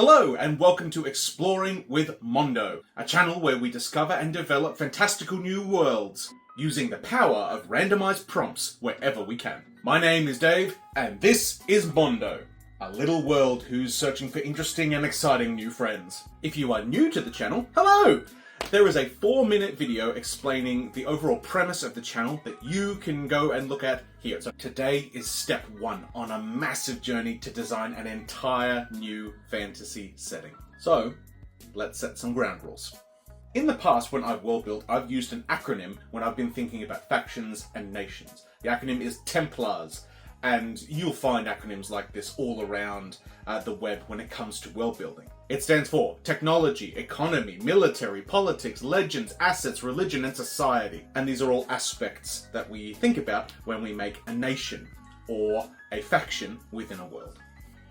Hello and welcome to Exploring with Mondo, a channel where we discover and develop fantastical new worlds using the power of randomized prompts wherever we can. My name is Dave and this is Mondo, a little world who's searching for interesting and exciting new friends. If you are new to the channel, hello! There is a 4-minute video explaining the overall premise of the channel that you can go and look at here. So today is step 1 on a massive journey to design an entire new fantasy setting. So let's set some ground rules. In the past, when I've world built, I've used an acronym when I've been thinking about factions and nations. The acronym is Templars, and you'll find acronyms like this all around the web when it comes to world building. It stands for technology, economy, military, politics, legends, assets, religion, and society. And these are all aspects that we think about when we make a nation or a faction within a world.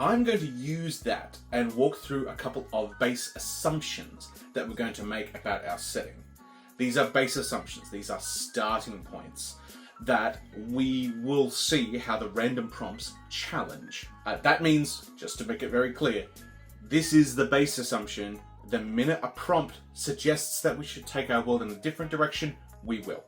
I'm going to use that and walk through a couple of base assumptions that we're going to make about our setting. These are base assumptions, these are starting points that we will see how the random prompts challenge. That means, just to make it very clear, this is the base assumption. The minute a prompt suggests that we should take our world in a different direction, we will.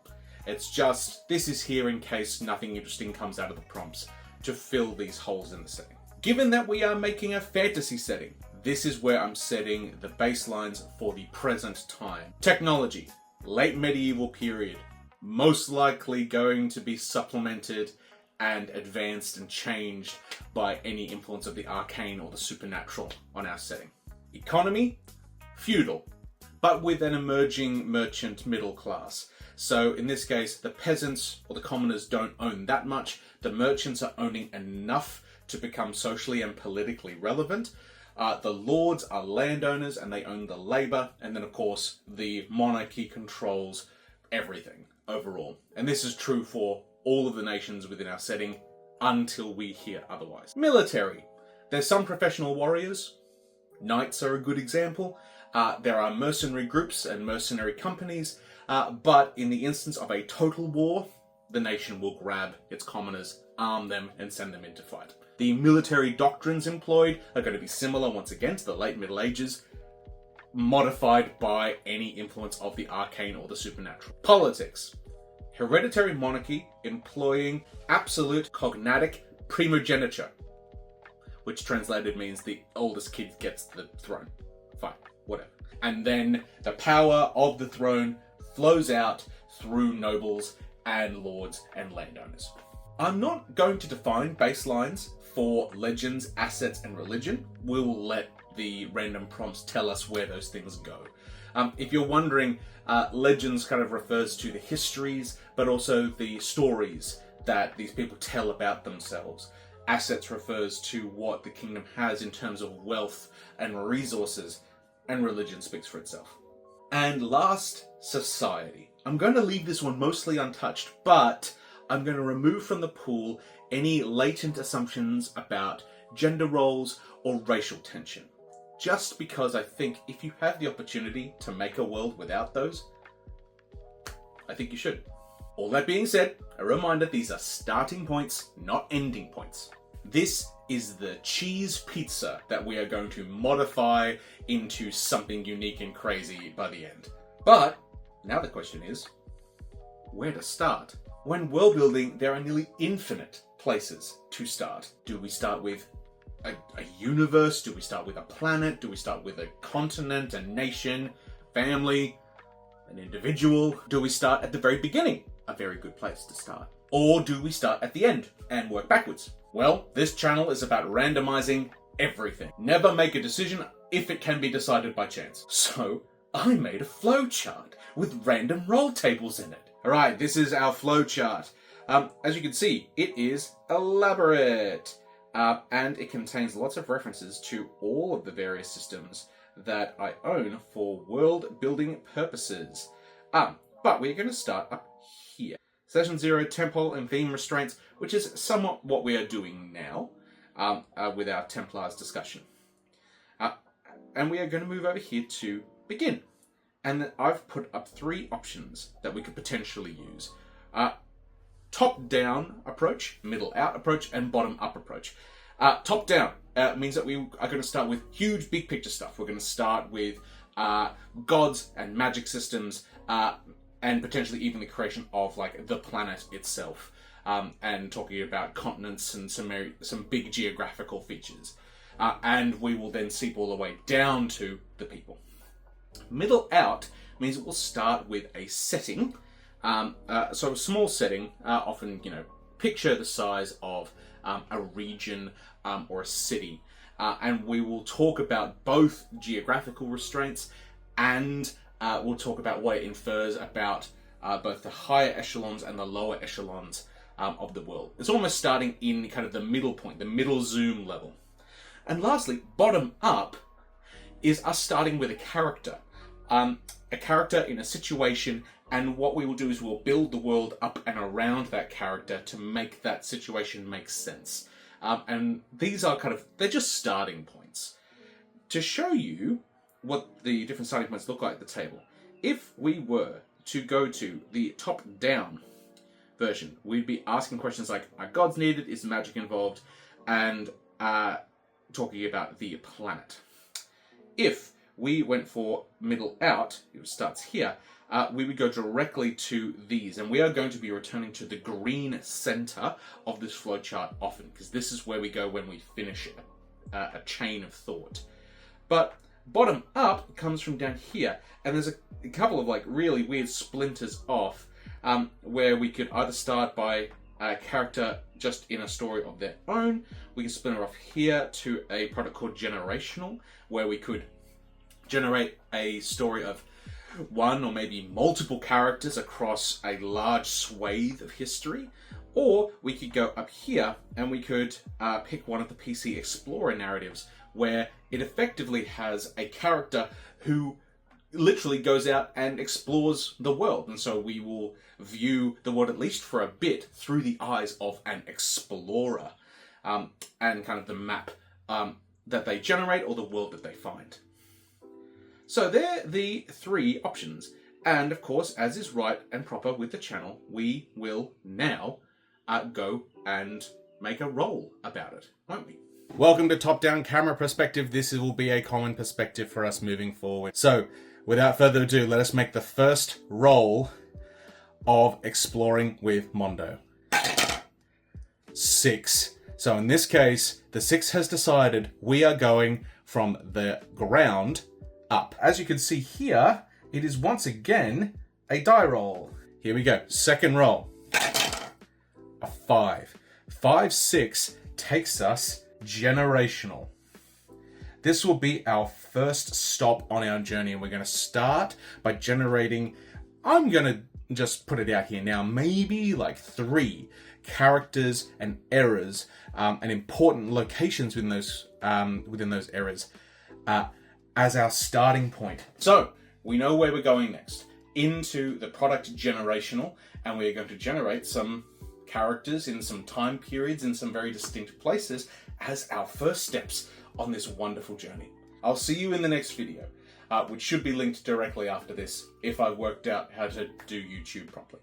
It's just, this is here in case nothing interesting comes out of the prompts to fill these holes in the setting. Given that we are making a fantasy setting, this is where I'm setting the baselines for the present time. Technology, late medieval period, most likely going to be supplemented and advanced and changed by any influence of the arcane or the supernatural on our setting. Economy, feudal, but with an emerging merchant middle class. So in this case, the peasants or the commoners don't own that much. The merchants are owning enough to become socially and politically relevant. The lords are landowners and they own the labor. And then of course, the monarchy controls everything overall. And this is true for all of the nations within our setting until we hear otherwise. Military. There's some professional warriors. Knights are a good example. There are mercenary groups and mercenary companies. But in the instance of a total war, the nation will grab its commoners, arm them, and send them into fight. The military doctrines employed are going to be similar once again to the late Middle Ages, modified by any influence of the arcane or the supernatural. Politics. Hereditary monarchy employing absolute cognatic primogeniture, which translated means the oldest kid gets the throne. Fine, whatever. And then the power of the throne flows out through nobles and lords and landowners. I'm not going to define baselines for legends, assets, and religion. We'll let the random prompts tell us where those things go. If you're wondering, legends kind of refers to the histories, but also the stories that these people tell about themselves. Assets refers to what the kingdom has in terms of wealth and resources, and religion speaks for itself. And last, society. I'm going to leave this one mostly untouched, but I'm going to remove from the pool any latent assumptions about gender roles or racial tension. Just because I think if you have the opportunity to make a world without those, I think you should. All that being said, a reminder, these are starting points, not ending points. This is the cheese pizza that we are going to modify into something unique and crazy by the end. But now the question is, where to start? When world building, there are nearly infinite places to start. Do we start with a universe? Do we start with a planet? Do we start with a continent, a nation, family, an individual? Do we start at the very beginning? A very good place to start. Or do we start at the end and work backwards? Well, this channel is about randomizing everything. Never make a decision if it can be decided by chance. So I made a flowchart with random roll tables in it. All right, this is our flowchart. As you can see, it is elaborate. And it contains lots of references to all of the various systems that I own for world building purposes. But we're going to start up here. Session 0, Temple and Theme Restraints, which is somewhat what we are doing now with our Templars discussion. And we are going to move over here to Begin. And I've put up 3 options that we could potentially use. Top-down approach, middle-out approach, and bottom-up approach. Top down means that we are going to start with huge, big picture stuff. We're going to start with gods and magic systems, and potentially even the creation of like the planet itself, and talking about continents and some big geographical features. And we will then seep all the way down to the people. Middle out means it will start with a setting. So a small setting, often, picture the size of a region or a city. And we will talk about both geographical restraints and we'll talk about what it infers about both the higher echelons and the lower echelons of the world. It's almost starting in kind of the middle point, the middle zoom level. And lastly, bottom up is us starting with a character. A character in a situation, and what we will do is we'll build the world up and around that character to make that situation make sense. And these are they're just starting points. To show you what the different starting points look like at the table, if we were to go to the top-down version, we'd be asking questions like, are gods needed, is magic involved, and talking about the planet. If we went for middle out, it starts here, we would go directly to these, and we are going to be returning to the green center of this flowchart often, because this is where we go when we finish a chain of thought. But bottom up comes from down here, and there's a couple of really weird splinters off, where we could either start by a character just in a story of their own. We can splinter off here to a product called generational, where we could generate a story of one or maybe multiple characters across a large swathe of history. Or we could go up here and we could pick one of the PC Explorer narratives, where it effectively has a character who literally goes out and explores the world. And so we will view the world, at least for a bit, through the eyes of an explorer, and kind of the map that they generate or the world that they find. So they're the three options. And of course, as is right and proper with the channel, we will now go and make a roll about it, won't we? Welcome to top-down camera perspective. This will be a common perspective for us moving forward. So without further ado, let us make the first roll of exploring with Mondo. 6. So in this case, the 6 has decided we are going from the ground up. As you can see here, it is once again a die roll. Here we go. Second roll. A 5. 5, 6 takes us generational. This will be our first stop on our journey, and we're going to start by generating, I'm going to just put it out here now, maybe 3 characters and eras, and important locations within those eras, as our starting point. So we know where we're going next, into the product generational, and we are going to generate some characters in some time periods in some very distinct places as our first steps on this wonderful journey. I'll see you in the next video, which should be linked directly after this if I've worked out how to do YouTube properly.